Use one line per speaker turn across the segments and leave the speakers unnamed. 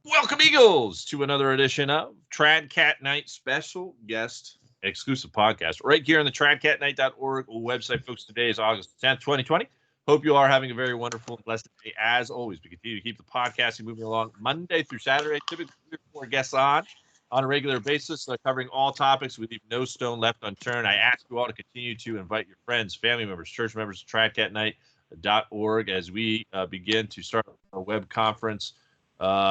Welcome, Eagles, to another edition of Trad Cat Night special guest exclusive podcast right here on the tradcatnight.org website, folks. Today is August 10th, 2020. Hope you are having a very wonderful and blessed day. As always, we continue to keep the podcasting moving along Monday through Saturday. Typically, 3 or 4 guests on a regular basis, covering all topics. We leave no stone left unturned. I ask you all to continue to invite your friends, family members, church members to tradcatnight.org as we begin to start our web conference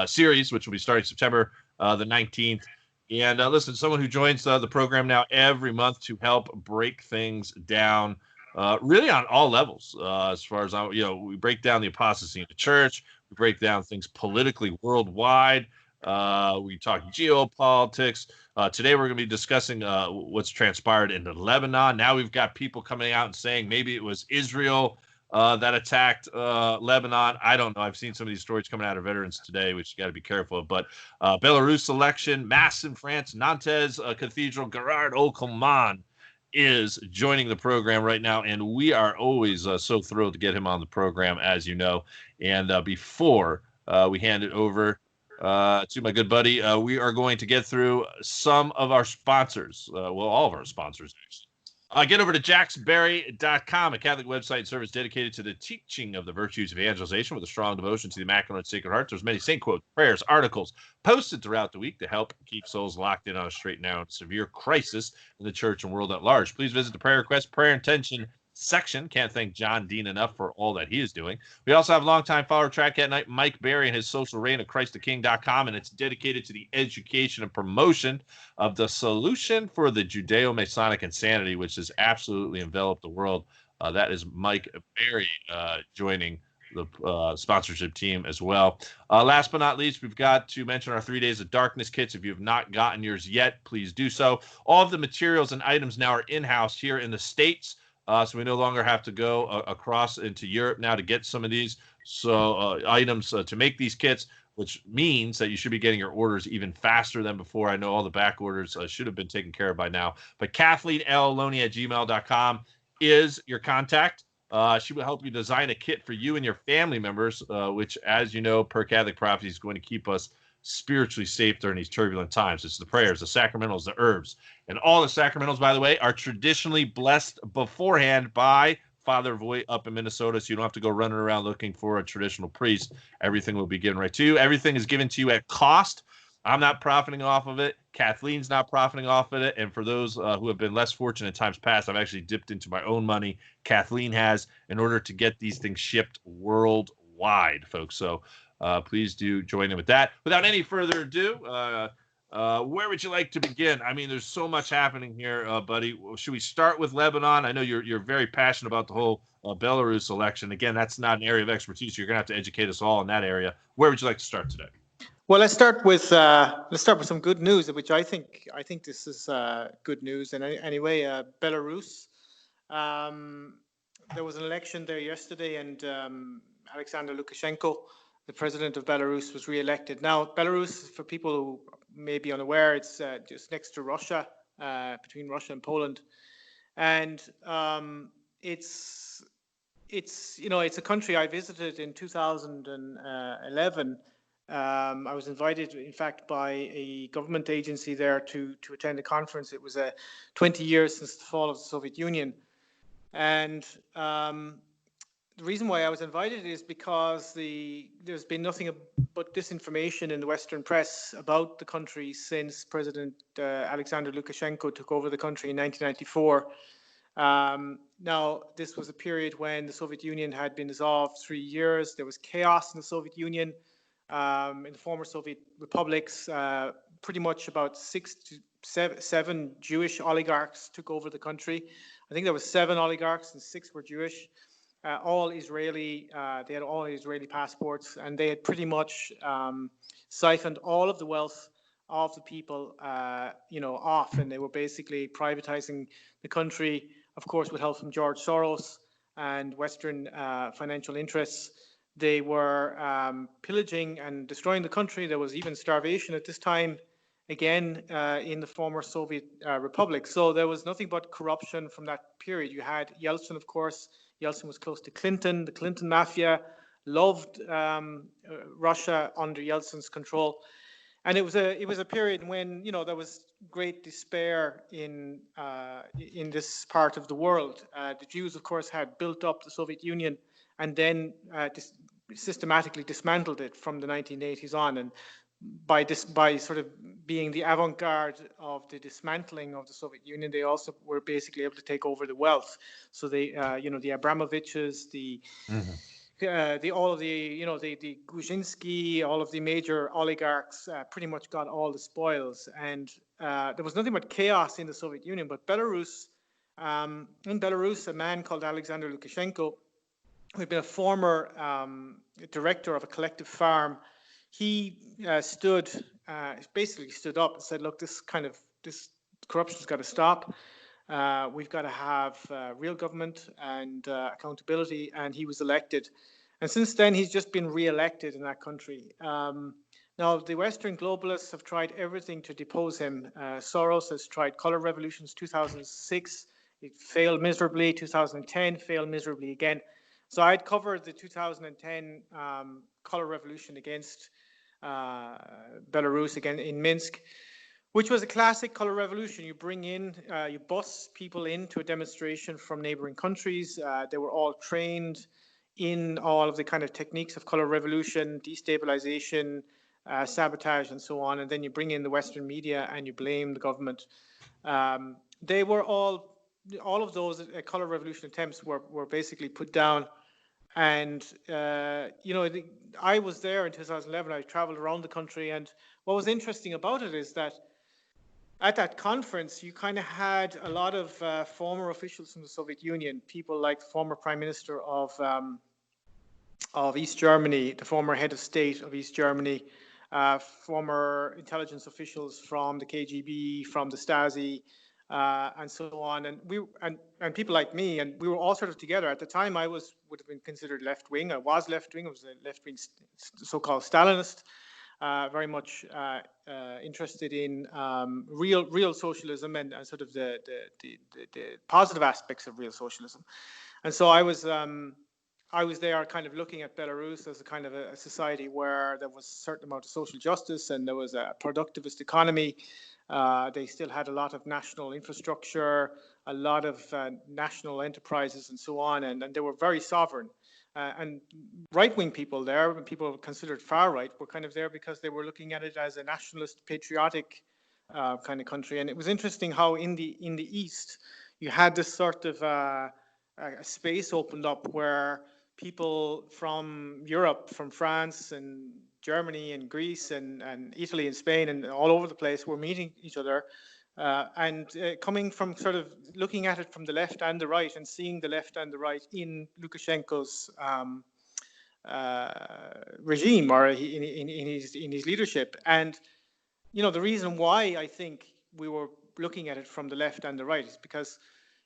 series, which will be starting September the 19th. And listen, someone who joins the program now every month to help break things down, really on all levels. As far as we break down the apostasy in the church, we break down things politically worldwide. We talk geopolitics. Today we're going to be discussing what's transpired in Lebanon. Now we've got people coming out and saying maybe it was Israel that attacked Lebanon. I don't know. I've seen some of these stories coming out of veterans today, which you got to be careful of. But Belarus election, Mass in France, Nantes Cathedral, Gearóid Ó Colmáin is joining the program right now. And we are always so thrilled to get him on the program, as you know. And before we hand it over to my good buddy, we are going to get through some of our sponsors. All of our sponsors, actually. Get over to jacksberry.com, a Catholic website and service dedicated to the teaching of the virtues of evangelization with a strong devotion to the Immaculate Sacred Heart. There's many saint quotes, prayers, articles posted throughout the week to help keep souls locked in on a straight and narrow severe crisis in the church and world at large. Please visit the prayer request, prayer intention section. Can't thank John Dean enough for all that he is doing. We also have longtime follower Track at Night, Mike Berry, and his social reign of ChristTheKing.com, and it's dedicated to the education and promotion of the solution for the Judeo-Masonic insanity, which has absolutely enveloped the world. That is Mike Berry joining the sponsorship team as well. Last but not least, we've got to mention our 3 Days of Darkness kits. If you have not gotten yours yet, please do so. All of the materials and items now are in-house here in the States. So we no longer have to go across into Europe now to get some of these items to make these kits, which means that you should be getting your orders even faster than before. I know all the back orders should have been taken care of by now. But KathleenLLoney@gmail.com is your contact. She will help you design a kit for you and your family members, which, as you know, per Catholic prophecy, is going to keep us spiritually safe during these turbulent times. It's the prayers, the sacramentals, the herbs. And all the sacramentals, by the way, are traditionally blessed beforehand by Father Voigt up in Minnesota, so you don't have to go running around looking for a traditional priest. Everything will be given right to you. Everything is given to you at cost. I'm not profiting off of it. Kathleen's not profiting off of it. And for those who have been less fortunate in times past, I've actually dipped into my own money. Kathleen has, in order to get these things shipped worldwide, folks. So please do join in with that. Without any further ado, where would you like to begin? I mean, there's so much happening here, buddy. Should we start with Lebanon? I know you're very passionate about the whole Belarus election. Again, that's not an area of expertise. You're going to have to educate us all in that area. Where would you like to start today?
Well, let's start with some good news, which I think this is good news. And anyway, Belarus. There was an election there yesterday, and Alexander Lukashenko, the president of Belarus, was re-elected. Now, Belarus, for people who may be unaware, it's just next to Russia, between Russia and Poland, and it's a country I visited in 2011. I was invited, in fact, by a government agency there to attend a conference. It was 20 years since the fall of the Soviet Union, and the reason why I was invited is because there's been nothing but disinformation in the Western press about the country since President Alexander Lukashenko took over the country in 1994. Now, this was a period when the Soviet Union had been dissolved 3 years. There was chaos in the Soviet Union, in the former Soviet republics. Pretty much about 6 to 7 Jewish oligarchs took over the country. I think there were 7 oligarchs and 6 were Jewish. All Israeli, they had all Israeli passports, and they had pretty much siphoned all of the wealth of the people, off, and they were basically privatizing the country, of course, with help from George Soros and Western financial interests. They were pillaging and destroying the country. There was even starvation at this time, again, in the former Soviet republic. So there was nothing but corruption from that period. You had Yeltsin, of course. Yeltsin was close to Clinton, the Clinton mafia, loved Russia under Yeltsin's control. And it was a period when there was great despair in this part of the world. The Jews, of course, had built up the Soviet Union and then systematically dismantled it from the 1980s on. And by sort of being the avant-garde of the dismantling of the Soviet Union, they also were basically able to take over the wealth. So they, the Abramoviches, the all of the Gushinsky, all of the major oligarchs pretty much got all the spoils, and there was nothing but chaos in the Soviet Union. But Belarus, in Belarus, a man called Alexander Lukashenko, who had been a former director of a collective farm, he basically stood up and said, "Look, this corruption's got to stop. We've got to have real government and accountability," and he was elected. And since then, he's just been re-elected in that country. Now, the Western globalists have tried everything to depose him. Soros has tried color revolutions, 2006. It failed miserably. 2010 failed miserably again. So I'd covered the 2010 color revolution against Belarus, again in Minsk, which was a classic color revolution. You bring in, you bus people into a demonstration from neighboring countries. They were all trained in all of the kind of techniques of color revolution, destabilization, sabotage, and so on. And then you bring in the Western media and you blame the government. They were all of those color revolution attempts were basically put down. And, I was there in 2011. I traveled around the country. And what was interesting about it is that at that conference, you kind of had a lot of former officials from the Soviet Union, people like the former Prime Minister of East Germany, the former head of state of East Germany, former intelligence officials from the KGB, from the Stasi, and so on, and people like me, and we were all sort of together. At the time, I would have been considered left wing. I was left wing. I was a left wing, so-called Stalinist. Very much interested in real socialism and sort of the positive aspects of real socialism. And so I was there kind of looking at Belarus as a kind of a society where there was a certain amount of social justice and there was a productivist economy. They still had a lot of national infrastructure, a lot of national enterprises and so on, and they were very sovereign. And right-wing people there, people considered far-right, were kind of there because they were looking at it as a nationalist, patriotic kind of country. And it was interesting how in the East, you had this sort of a space opened up where people from Europe, from France and Germany and Greece and Italy and Spain and all over the place were meeting each other. And coming from sort of looking at it from the left and the right and seeing the left and the right in Lukashenko's regime or in his leadership. And, the reason why I think we were looking at it from the left and the right is because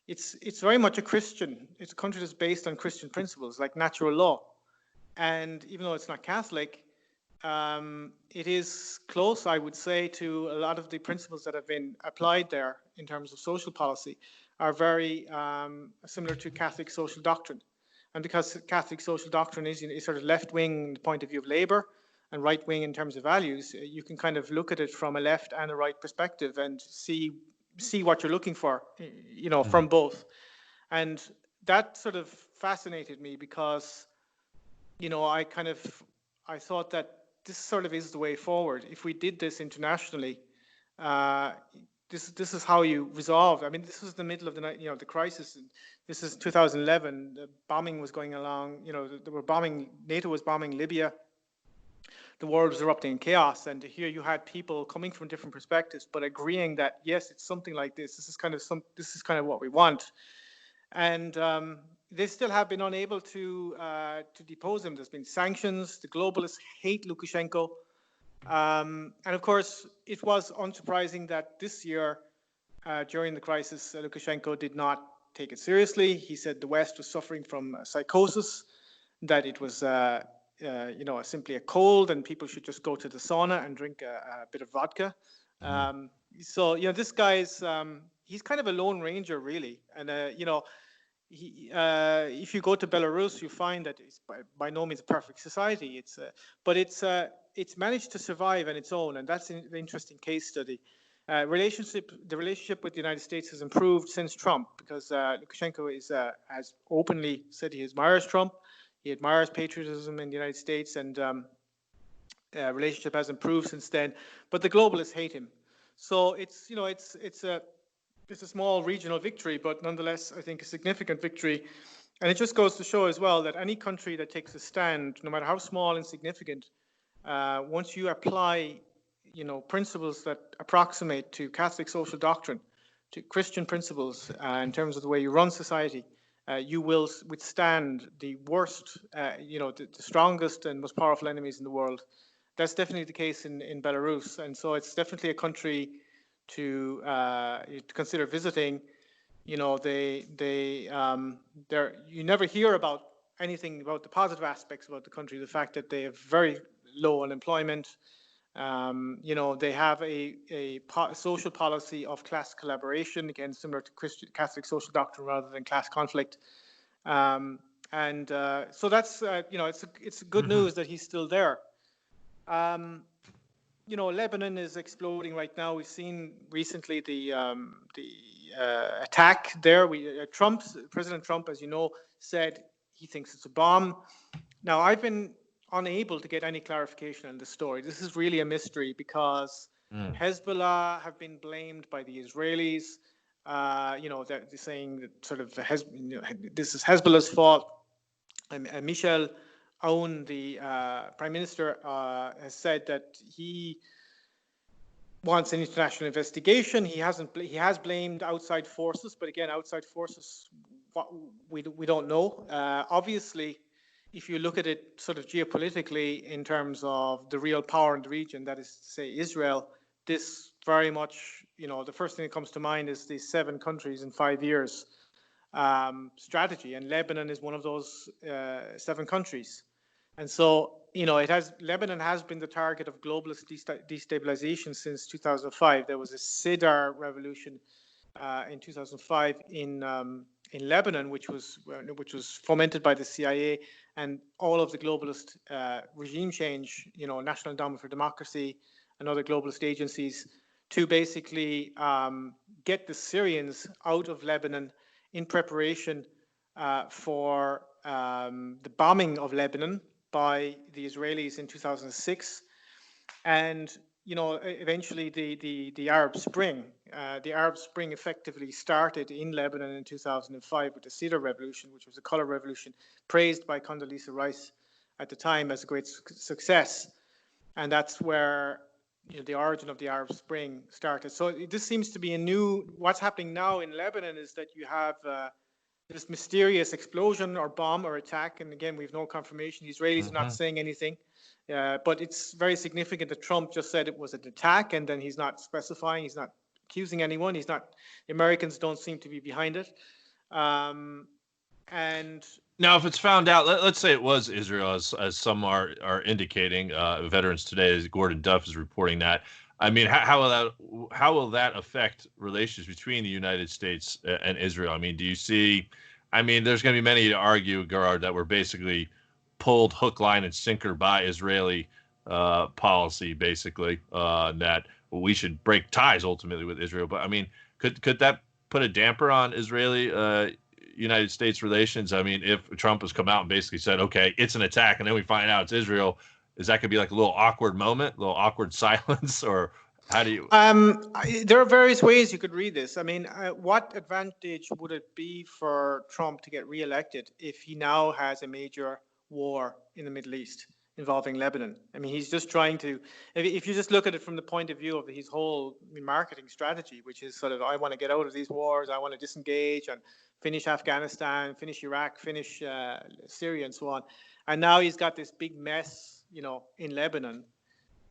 it's very much it's a country that's based on Christian principles like natural law. And even though it's not Catholic, it is close, I would say, to a lot of the principles that have been applied there in terms of social policy are very similar to Catholic social doctrine. And because Catholic social doctrine is sort of left-wing in the point of view of Labour and right-wing in terms of values, you can kind of look at it from a left and a right perspective and see what you're looking for, from both. And that sort of fascinated me because, I thought that this sort of is the way forward. If we did this internationally, this is how you resolve. I mean, this was the middle of the crisis. This is 2011. The bombing was going along. NATO was bombing Libya. The world was erupting in chaos, and here you had people coming from different perspectives, but agreeing that yes, it's something like this. This is kind of what we want, and they still have been unable to depose him. There's been sanctions. The globalists hate Lukashenko, and of course, it was unsurprising that this year, during the crisis, Lukashenko did not take it seriously. He said the West was suffering from psychosis, that it was simply a cold, and people should just go to the sauna and drink a bit of vodka. So this guy is he's kind of a lone ranger, really, and if you go to Belarus, you find that it's by no means a perfect society. It's managed to survive on its own, and that's an interesting case study. The relationship with the United States has improved since Trump, because Lukashenko has openly said he admires Trump, he admires patriotism in the United States, and relationship has improved since then. But the globalists hate him, so it's a small regional victory, but nonetheless, I think a significant victory. And it just goes to show as well that any country that takes a stand, no matter how small and significant, once you apply, principles that approximate to Catholic social doctrine, to Christian principles in terms of the way you run society, you will withstand the worst, the strongest and most powerful enemies in the world. That's definitely the case in Belarus, and so it's definitely a country to consider visiting. You never hear about anything about the positive aspects about the country. The fact that they have very low unemployment. They have a social policy of class collaboration, again similar to Catholic social doctrine rather than class conflict. So that's it's good news that he's still there. Lebanon is exploding right now. We've seen recently the attack there. President Trump, as you know, said he thinks it's a bomb. Now, I've been unable to get any clarification on the story. This is really a mystery, because Hezbollah have been blamed by the Israelis. They're saying that sort of this is Hezbollah's fault. And Michel Aoun, the Prime Minister, has said that he wants an international investigation. He has blamed outside forces, but again, outside forces, we don't know. Obviously, if you look at it sort of geopolitically in terms of the real power in the region, that is to say Israel, this very much, the first thing that comes to mind is the 7 countries in 5 years strategy, and Lebanon is one of those 7 countries. And so, Lebanon has been the target of globalist destabilization since 2005. There was a Sidar revolution in 2005 in Lebanon, which was fomented by the CIA and all of the globalist regime change, National Endowment for Democracy and other globalist agencies, to basically get the Syrians out of Lebanon in preparation for the bombing of Lebanon by the Israelis in 2006, and eventually the Arab Spring. The Arab Spring effectively started in Lebanon in 2005 with the Cedar Revolution, which was a color revolution praised by Condoleezza Rice at the time as a great success, and that's where the origin of the Arab Spring started. So this seems to be what's happening now in Lebanon is that you have this mysterious explosion or bomb or attack, and again, we have no confirmation. The Israelis are not saying anything, but it's very significant that Trump just said it was an attack, and then he's not specifying, he's not accusing anyone, the Americans don't seem to be behind it. And
now, if it's found out, let's say it was Israel, as some are indicating, Veterans Today, as Gordon Duff is reporting that. I mean, how will that affect relations between the United States and Israel? I mean, do you see? I mean, there's going to be many to argue, Gearóid, that we're basically pulled hook, line, and sinker by Israeli policy, basically, that we should break ties ultimately with Israel. But I mean, could that put a damper on Israeli United States relations? I mean, if Trump has come out and basically said, okay, it's an attack, and then we find out it's Israel, is that going to be like a little awkward moment, a little awkward silence, or how do you?
There are various ways you could read this. I mean, what advantage would it be for Trump to get reelected if he now has a major war in the Middle East involving Lebanon? I mean, he's just trying to, if you just look at it from the point of view of his whole marketing strategy, which is sort of, I want to get out of these wars, I want to disengage and finish Afghanistan, finish Iraq, finish Syria, and so on. And now he's got this big mess, in Lebanon.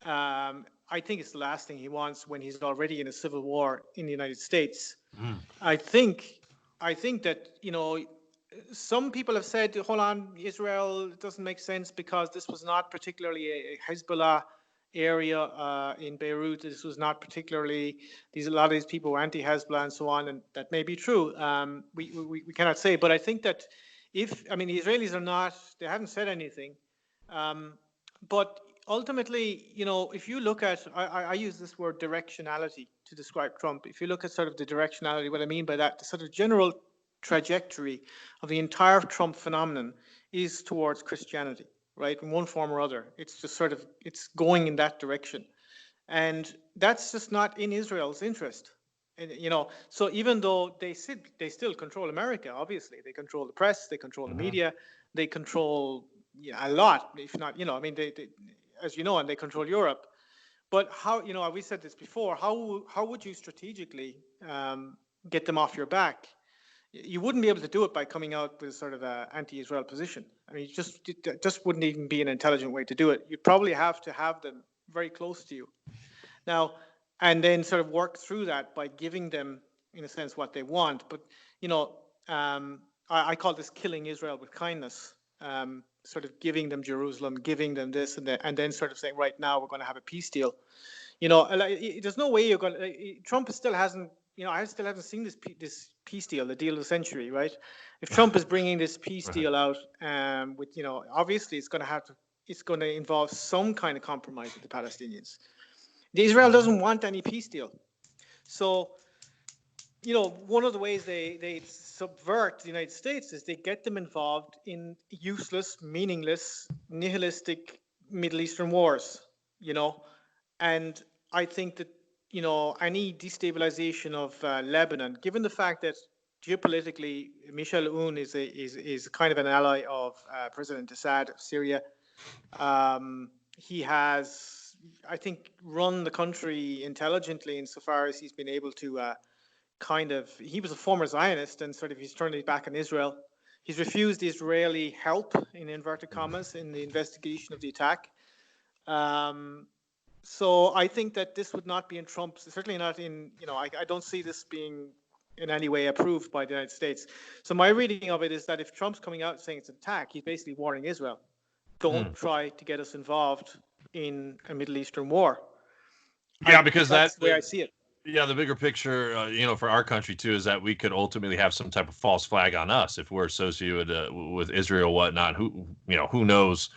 I think it's the last thing he wants when he's already in a civil war in the United States. I think that, some people have said, hold on, Israel, it doesn't make sense because this was not particularly a Hezbollah area in Beirut. This was not particularly, a lot of these people were anti-Hezbollah and so on, and that may be true. We cannot say, but I think that the Israelis are not, they haven't said anything. But ultimately, if you look at, I use this word directionality to describe Trump. If you look at sort of the directionality, what I mean by that, the sort of general trajectory of the entire Trump phenomenon is towards Christianity, right? In one form or other. It's just sort of, it's going in that direction. And that's just not in Israel's interest. And, so even though they still control America, obviously, they control the press, they control the media, they control a lot, if not, they as you know, and they control Europe. But how, we said this before, how would you strategically get them off your back? You wouldn't be able to do it by coming out with sort of an anti-Israel position. I mean, it just wouldn't even be an intelligent way to do it. You'd probably have to have them very close to you. Now, and then sort of work through that by giving them, in a sense, what they want. But, I call this killing Israel with kindness, sort of giving them Jerusalem, giving them this, and then sort of saying, right now, we're going to have a peace deal. There's no way you're going to, Trump still hasn't, I still haven't seen this peace deal, the deal of the century, right? If Trump is bringing this peace deal out, with, obviously it's going to involve some kind of compromise with the Palestinians. Israel doesn't want any peace deal. So, one of the ways they subvert the United States is they get them involved in useless, meaningless, nihilistic Middle Eastern wars, and I think that, any destabilization of Lebanon, given the fact that geopolitically, Michel Aoun is kind of an ally of President Assad of Syria. He has, I think, run the country intelligently insofar as he's been able to he was a former Zionist and sort of he's turned his back on Israel. He's refused Israeli help, in inverted commas, in the investigation of the attack. So I think that this would not be in Trump's, certainly not in, I don't see this being in any way approved by the United States. So my reading of it is that if Trump's coming out saying it's an attack, he's basically warning Israel. Don't try to get us involved in a Middle Eastern war.
Yeah, because
that's the way I see it.
Yeah, the bigger picture, for our country too, is that we could ultimately have some type of false flag on us if we're associated with Israel, whatnot. Who knows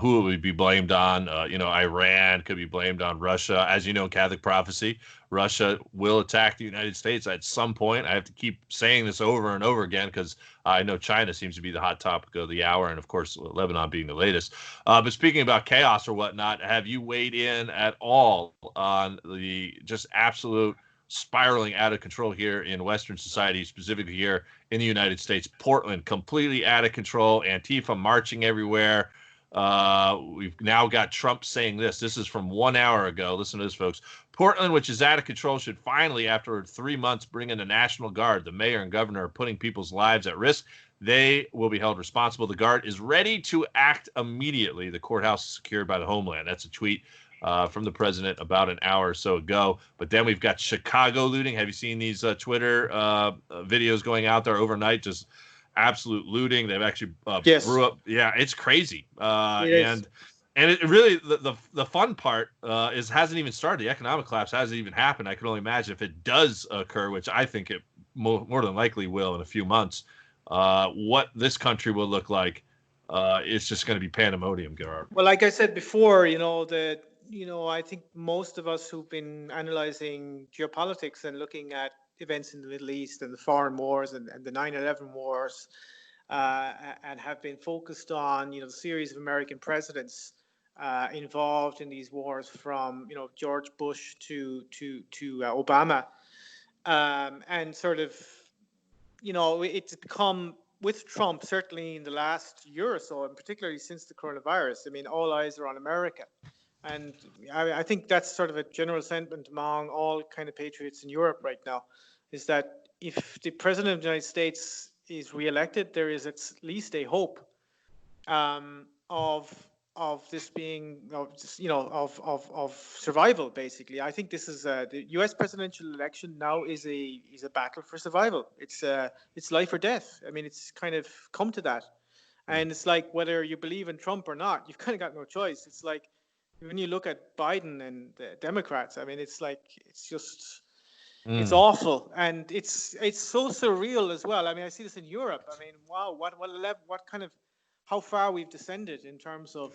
who it would be blamed on? Iran could be blamed on Russia. As you know, Catholic prophecy, Russia will attack the United States at some point. I have to keep saying this over and over again because I know China seems to be the hot topic of the hour, and of course, Lebanon being the latest. But speaking about chaos or whatnot, have you weighed in at all on the just absolute spiraling out of control here in Western society, specifically here in the United States? Portland, completely out of control. Antifa marching everywhere. We've now got Trump saying this. This is from 1 hour ago. Listen to this, folks. Portland, which is out of control, should finally, after 3 months, bring in the National Guard. The mayor and governor are putting people's lives at risk. They will be held responsible. The Guard is ready to act immediately. The courthouse is secured by the Homeland. That's a tweet from the president about an hour or so ago. But then we've got Chicago looting. Have you seen these Twitter videos going out there overnight? Just absolute looting. They've actually grew up. Yeah, it's crazy. And it really, the fun part is hasn't even started. The economic collapse hasn't even happened. I can only imagine if it does occur, which I think it more than likely will in a few months, what this country will look like. It's just going to be pandemonium, Gearóid.
Well, like I said before, I think most of us who've been analyzing geopolitics and looking at events in the Middle East and the foreign wars and the 9/11 wars, and have been focused on, the series of American presidents involved in these wars from, George Bush to Obama, and sort of, it's become with Trump, certainly in the last year or so, and particularly since the coronavirus. I mean, all eyes are on America. And I think that's sort of a general sentiment among all kind of patriots in Europe right now, is that if the president of the United States is reelected, there is at least a hope of this being, of survival. Basically, I think this is the U.S. presidential election now is a battle for survival. It's life or death. I mean, it's kind of come to that, and it's like whether you believe in Trump or not, you've kind of got no choice. It's like, when you look at Biden and the Democrats, I mean, it's like it's
Mm.
awful, and it's so surreal as well. I mean, I see this in Europe. I mean, wow, what kind of how far we've descended in terms of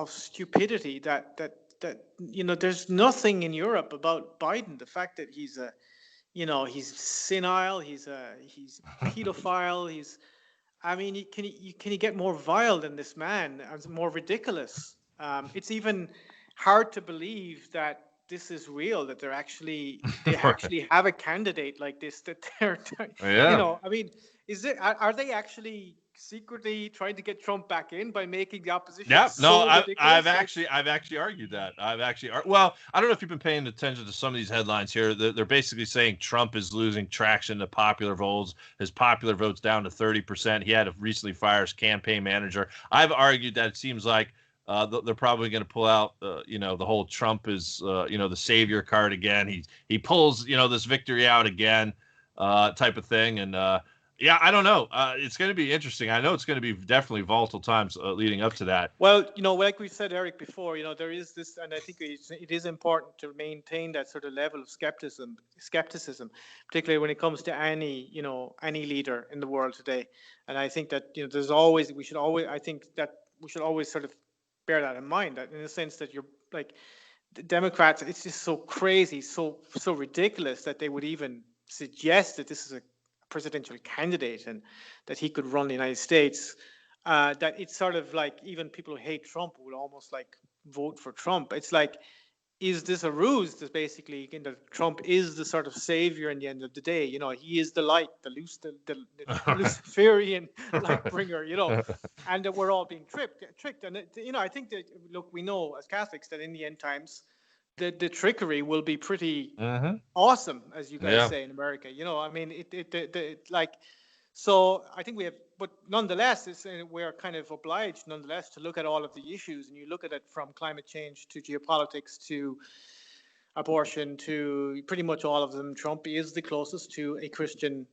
stupidity that there's nothing in Europe about Biden. The fact that he's senile, he's pedophile, I mean, can you get more vile than this man and more ridiculous? It's even hard to believe that this is real, that they
Right.
actually have a candidate like this, that they're,
Yeah.
I mean, are they actually secretly trying to get Trump back in by making the opposition
Yeah, no,
so
I've
ridiculous? Like,
actually argued that. Well, I don't know if you've been paying attention to some of these headlines here. They're basically saying Trump is losing traction to popular votes. His popular votes down to 30%. He had to recently fire his campaign manager. I've argued that it seems like they're probably going to pull out, the whole Trump is, the savior card again. He pulls, this victory out again, type of thing, and. Yeah, I don't know. It's going to be interesting. I know it's going to be definitely volatile times leading up to that.
well, like we said, Eric, before, there is this, and I think it is important to maintain that sort of level of skepticism, particularly when it comes to any leader in the world today. And I think that I think that we should always sort of bear that in mind. That in the sense that you're like the Democrats, it's just so crazy, so ridiculous that they would even suggest that this is a presidential candidate and that he could run the United States. That it's sort of like even people who hate Trump will almost like vote for Trump. It's like, is this a ruse? That basically, Trump is the sort of savior in the end of the day. He is the light, the Luciferian light bringer. And that we're all being tricked. And I think that, look, we know as Catholics that in the end times, the trickery will be pretty
Mm-hmm.
awesome, as you guys
Yeah.
say in America. I mean, so I think we have, but nonetheless, we're kind of obliged, nonetheless, to look at all of the issues, and you look at it from climate change to geopolitics to abortion to pretty much all of them. Trump is the closest to a Christian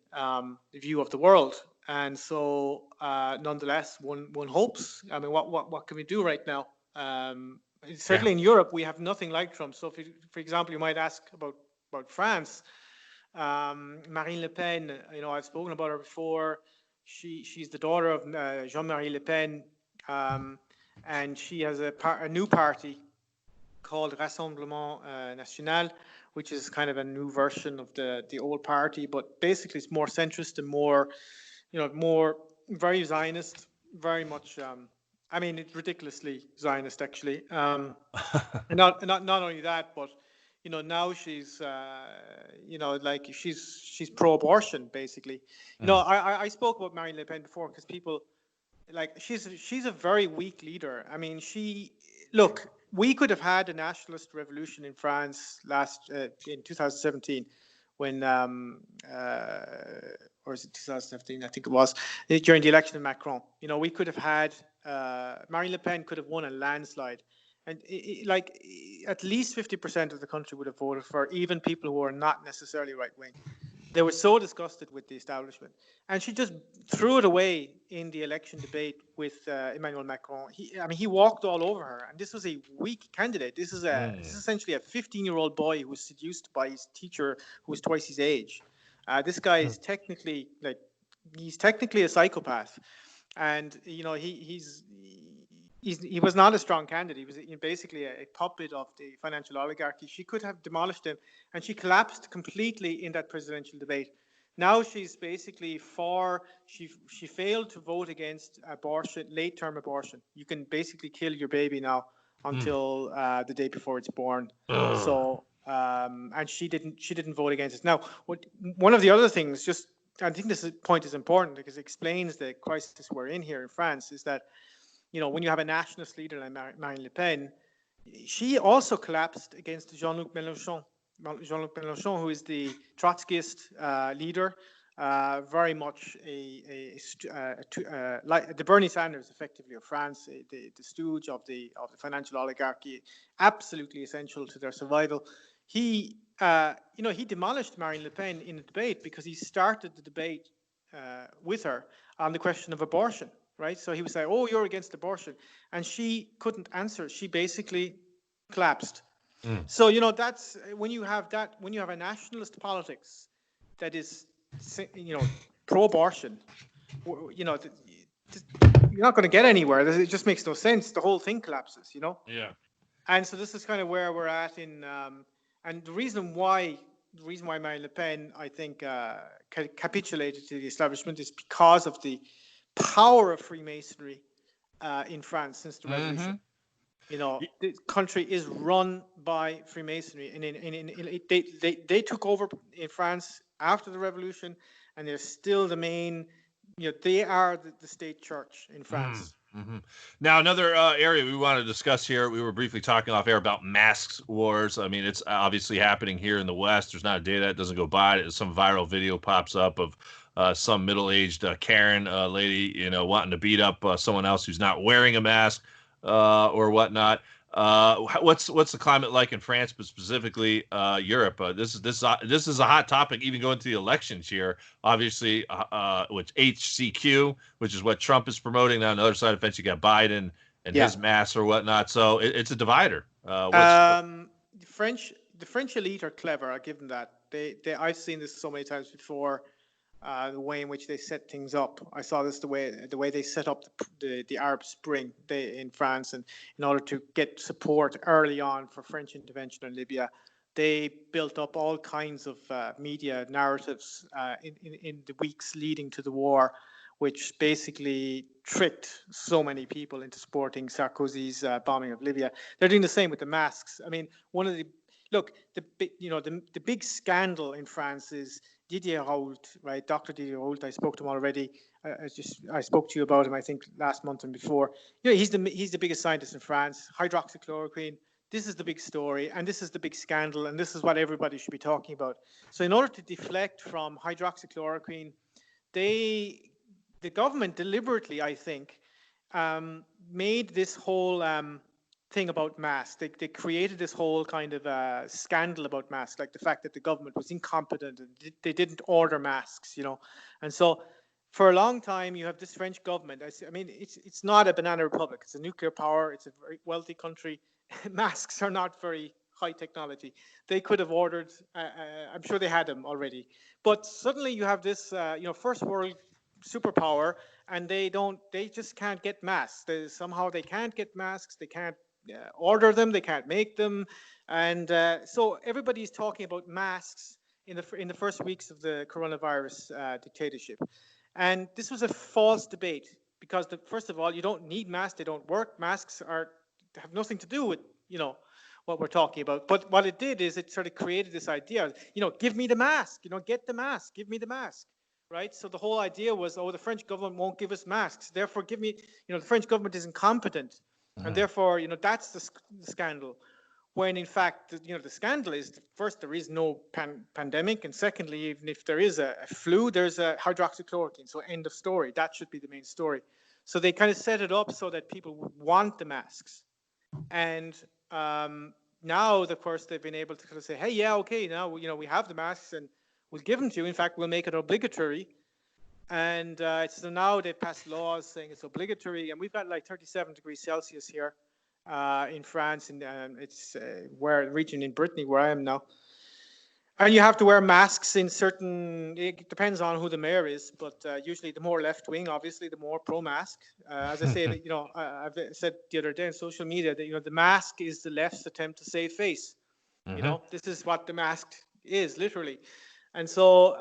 view of the world, and so nonetheless, one hopes. I mean, what can we do right now? Certainly in Europe, we have nothing like Trump. So, for example, you might ask about France. Marine Le Pen, I've spoken about her before. She's the daughter of Jean-Marie Le Pen, and she has a new party called Rassemblement National, which is kind of a new version of the old party, but basically it's more centrist and more very Zionist, very much. I mean, it's ridiculously Zionist, actually. And not only that, but now she's like she's pro-abortion, basically. I spoke about Marine Le Pen before because people like she's a very weak leader. I mean, look, we could have had a nationalist revolution in France in 2017 when or is it 2017? I think it was during the election of Macron. We could have had Marine Le Pen could have won a landslide, and at least 50% of the country would have voted for her, even people who are not necessarily right wing. They were so disgusted with the establishment, and she just threw it away in the election debate with Emmanuel Macron. He walked all over her, and this was a weak candidate. This is essentially a 15-year-old boy who was seduced by his teacher, who was twice his age. This guy is technically a psychopath, and he was not a strong candidate. He was basically a puppet of the financial oligarchy. She could have demolished him, and she collapsed completely in that presidential debate. Now she's basically she failed to vote against abortion, late-term abortion. You can basically kill your baby now until the day before it's born. So, and she didn't vote against it. Now, one of the other things, I think this point is important because it explains the crisis we're in here in France, is that when you have a nationalist leader like Marine Le Pen, she also collapsed against Jean-Luc Mélenchon. Jean-Luc Mélenchon, who is the Trotskyist leader, very much like the Bernie Sanders, effectively, of France, the stooge of the financial oligarchy, absolutely essential to their survival. He demolished Marine Le Pen in a debate because he started the debate with her on the question of abortion. right? So he was like, "Oh, you're against abortion," and she couldn't answer. She basically collapsed. So that's when you have a nationalist politics that is, pro-abortion. You know, you're not going to get anywhere. It just makes no sense. The whole thing collapses.
Yeah.
And so this is kind of where we're at and the reason why Marine Le Pen, I think, capitulated to the establishment is because of the power of Freemasonry in France since the revolution. The country is run by Freemasonry, and they took over in France after the revolution, and they're still the main. They are the state church in France.
Now, another area we want to discuss here, we were briefly talking off air about masks wars. I mean, it's obviously happening here in the West. There's not a day that doesn't go by. Some viral video pops up of some middle-aged Karen lady, wanting to beat up someone else who's not wearing a mask or whatnot. What's the climate like in France, but specifically Europe? This is a hot topic, even going to the elections here. Obviously, which HCQ, which is what Trump is promoting. Now, on the other side of the fence, you got Biden and his mass or whatnot. So it's a divider.
The French elite are clever. I'll give them that. I've seen this so many times before. The way in which they set things up. I saw this the way they set up the Arab Spring in France, and in order to get support early on for French intervention in Libya, they built up all kinds of media narratives in the weeks leading to the war, which basically tricked so many people into supporting Sarkozy's bombing of Libya. They're doing the same with the masks. I mean, the big scandal in France is Gearóid, right? Dr. Gearóid, I spoke to him already. I spoke to you about him, I think, last month and before. He's the biggest scientist in France. Hydroxychloroquine. This is the big story, and this is the big scandal, and this is what everybody should be talking about. So, in order to deflect from hydroxychloroquine, the government deliberately, I think, made this whole thing about masks. They created this whole kind of scandal about masks, like the fact that the government was incompetent and they didn't order masks, And so for a long time, you have this French government. I mean, it's not a banana republic. It's a nuclear power. It's a very wealthy country. Masks are not very high technology. They could have ordered, I'm sure they had them already. But suddenly you have this, first world superpower, and they just can't get masks. Somehow they can't get masks. They can't order them, they can't make them, and so everybody's talking about masks in the first weeks of the coronavirus dictatorship, and this was a false debate because first of all, you don't need masks; they don't work. Masks have nothing to do with what we're talking about. But what it did is it sort of created this idea, give me the mask, get the mask, give me the mask. Right. So the whole idea was, the French government won't give us masks. Therefore, give me, the French government is incompetent. And therefore, that's the scandal. When in fact, the scandal is, first, there is no pandemic. And secondly, even if there is a flu, there's a hydroxychloroquine. So end of story. That should be the main story. So they kind of set it up so that people would want the masks. And now, of course, they've been able to kind of say, hey, yeah, okay, now, we have the masks and we'll give them to you. In fact, we'll make it obligatory. And so now they've passed laws saying it's obligatory, and we've got like 37 degrees Celsius here in France, and it's region in Brittany where I am now. And you have to wear masks in certain. It depends on who the mayor is, but usually the more left wing, obviously, the more pro-mask. As I say, I've said the other day on social media that the mask is the left's attempt to save face. This is what the mask is, literally. And so,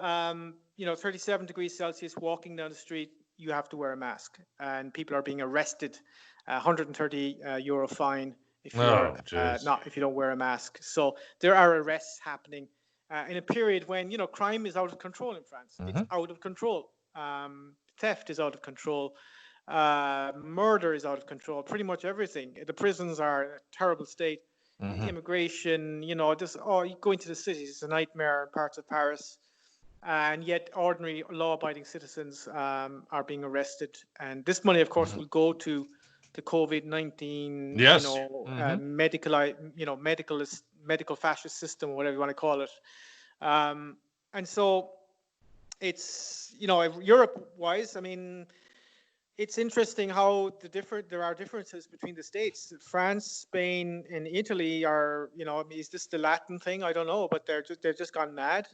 37 degrees Celsius, walking down the street, you have to wear a mask. And people are being arrested, 130 euro fine if if you don't wear a mask. So there are arrests happening in a period when, crime is out of control in France. It's out of control. Theft is out of control. Murder is out of control. Pretty much everything. The prisons are in a terrible state. Immigration, you go into the cities, it's a nightmare in parts of Paris, and yet ordinary law-abiding citizens are being arrested. And this money, of course, will go to the COVID-19, medical fascist system, whatever you want to call it. And so it's, Europe-wise, I mean, It's interesting how there are differences between the states. France, Spain, and Italy are, I mean, is this the Latin thing? I don't know, but they're just gone mad.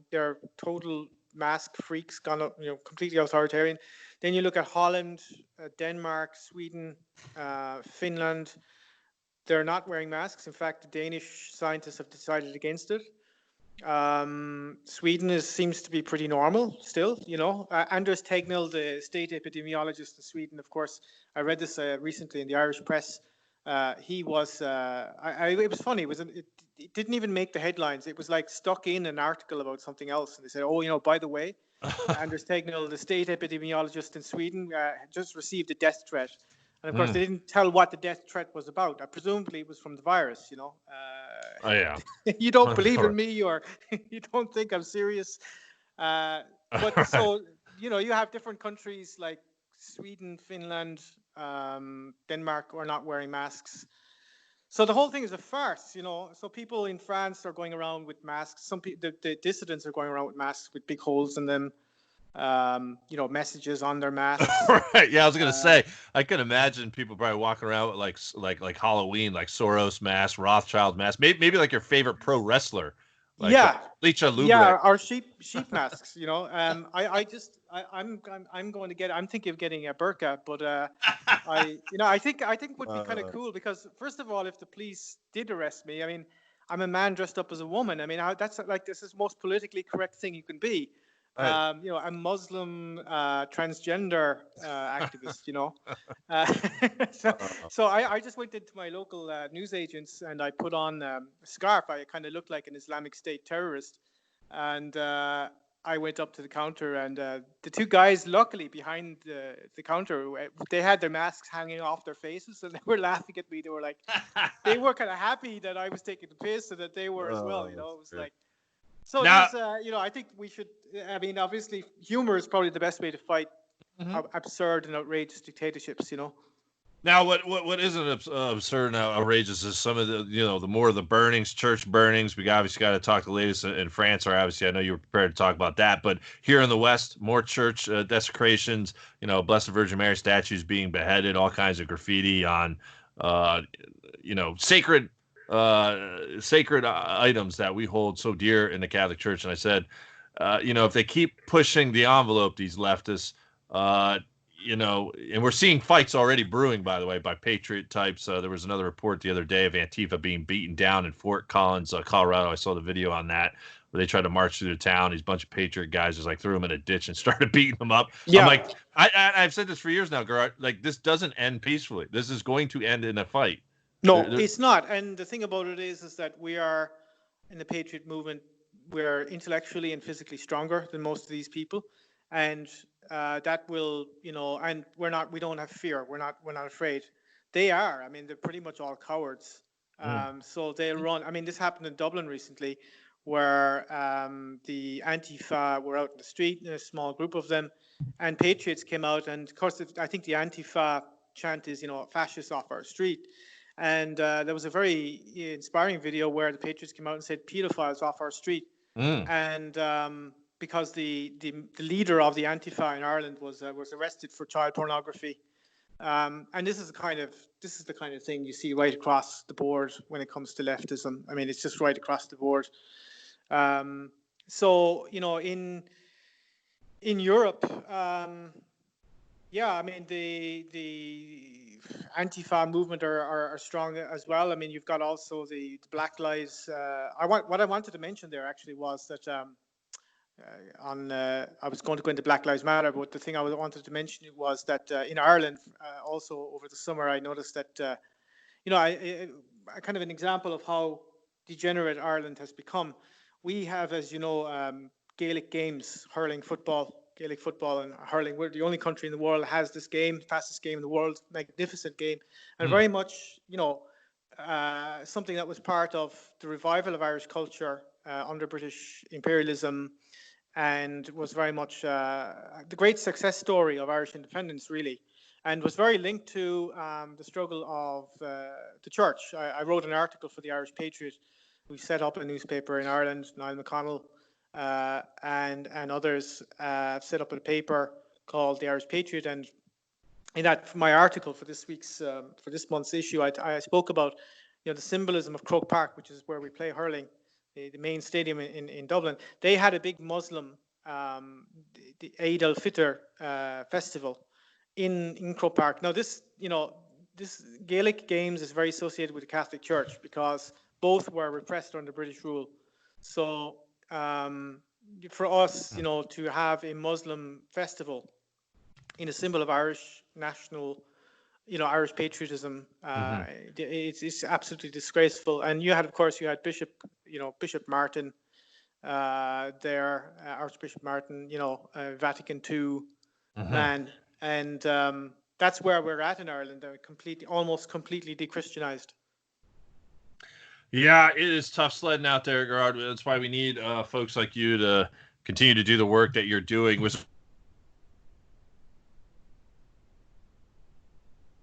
They're total mask freaks, completely authoritarian. Then you look at Holland, Denmark, Sweden, Finland. They're not wearing masks. In fact, the Danish scientists have decided against it. Sweden seems to be pretty normal still, Anders Tegnell, the state epidemiologist in Sweden, of course, I read this recently in the Irish press. He was, it was funny, it didn't even make the headlines. It was like stuck in an article about something else. And they said, oh, by the way, Anders Tegnell, the state epidemiologist in Sweden, just received a death threat. And of course, they didn't tell what the death threat was about. Presumably, it was from the virus.
Oh yeah.
You don't believe in me, or you don't think I'm serious. But so you have different countries like Sweden, Finland, Denmark are not wearing masks. So the whole thing is a farce. So people in France are going around with masks. Some people, the dissidents are going around with masks with big holes in them. Messages on their masks.
Right. Yeah, I was gonna say, I could imagine people probably walking around with like Halloween, like Soros mask, Rothschild mask, maybe like your favorite pro wrestler, like Licha Lubrak.
Yeah, or sheep masks. I'm going to I'm thinking of getting a burqa, but I think would be kind of cool, because first of all, if the police did arrest me, I mean, I'm a man dressed up as a woman. I mean, that's like, this is the most politically correct thing you can be.
Right.
A Muslim transgender activist, So I just went into my local newsagents and I put on a scarf. I kind of looked like an Islamic State terrorist. And I went up to the counter, and the two guys, luckily, behind the counter, they had their masks hanging off their faces, and they were laughing at me. They were like, they were kind of happy that I was taking the piss, and that they were as well. It was like. So now, I think we should. I mean, obviously, humor is probably the best way to fight absurd and outrageous dictatorships.
Now, what isn't absurd and outrageous is some of the the more of the burnings, church burnings. We obviously got to talk the latest in France. Or obviously, I know you were prepared to talk about that. But here in the West, more church desecrations. Blessed Virgin Mary statues being beheaded, all kinds of graffiti on, sacred items that we hold so dear in the Catholic Church. And I said, if they keep pushing the envelope, these leftists, and we're seeing fights already brewing, by the way, by patriot types. There was another report the other day of Antifa being beaten down in Fort Collins, Colorado. I saw the video on that, where they tried to march through the town. These bunch of patriot guys just like threw them in a ditch and started beating them up. Yeah. I'm like, I've said this for years now, Gearóid. Like, this doesn't end peacefully. This is going to end in a fight.
No, it's not. And the thing about it is that we are, in the patriot movement, we're intellectually and physically stronger than most of these people. And that will, and we don't have fear. We're not afraid. They are. I mean, they're pretty much all cowards. So they'll run. I mean, this happened in Dublin recently, where the Antifa were out in the street, a small group of them, and patriots came out. And of course, I think the Antifa chant is, fascists off our street. And there was a very inspiring video where the patriots came out and said, pedophiles off our street. And because the leader of the Antifa in Ireland was arrested for child pornography, and this is the kind of thing you see right across the board when it comes to leftism. I mean, it's just right across the board. So in Europe, I mean, the Antifa movement are strong as well. I mean, you've got also the Black Lives. What I wanted to mention there actually was that I was going to go into Black Lives Matter, but the thing I wanted to mention was that in Ireland, also over the summer, I noticed that I kind of an example of how degenerate Ireland has become. We have, as you know, Gaelic games, Gaelic football and hurling. We're the only country in the world that has this game, fastest game in the world, magnificent game, and very much, something that was part of the revival of Irish culture under British imperialism, and was very much the great success story of Irish independence, really, and was very linked to the struggle of the church. I wrote an article for the Irish Patriot. We set up a newspaper in Ireland. Niall McConnell and others set up a paper called the Irish Patriot, and in that my article for this week's for this month's issue, I spoke about the symbolism of Croke Park, which is where we play hurling, the main stadium in Dublin. They had a big Muslim the Eid al-Fitr festival in Croke Park. Now this this Gaelic games is very associated with the Catholic Church because both were repressed under British rule. So for us, to have a Muslim festival in a symbol of Irish national, Irish patriotism, it's absolutely disgraceful. And you had Bishop Martin there, Archbishop Martin, Vatican II man, and that's where we're at in Ireland. They're almost completely de-Christianized.
Yeah, it is tough sledding out there, Gearóid. That's why we need folks like you to continue to do the work that you're doing.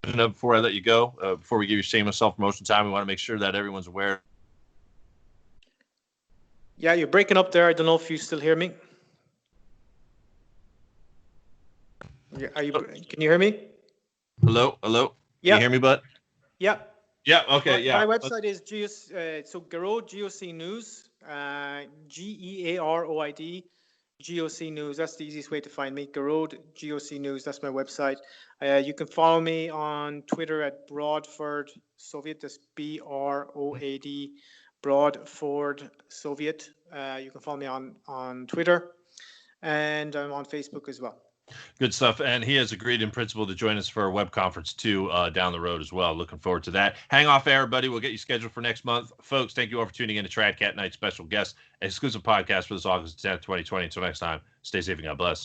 Before I let you go, before we give you shameless self-promotion time, we want to make sure that everyone's aware.
Yeah, you're breaking up there. I don't know if you still hear me. Can you hear me?
Hello?
Yeah.
Can you hear me, bud?
Yeah.
Yeah, okay,
My website is Gearóid, GOC News, Gearoid, GOC News. That's the easiest way to find me. Gearóid, GOC News. That's my website. You can follow me on Twitter at Broadford Soviet. That's BROAD, Broadford Soviet. You can follow me on Twitter, and I'm on Facebook as well.
Good stuff. And he has agreed in principle to join us for a web conference too down the road as well. Looking forward to that. Hang off air, buddy. We'll get you scheduled for next month. Folks, thank you all for tuning in to Trad Cat Night special guest, exclusive podcast for this August 10th, 2020. Until next time, stay safe and God bless.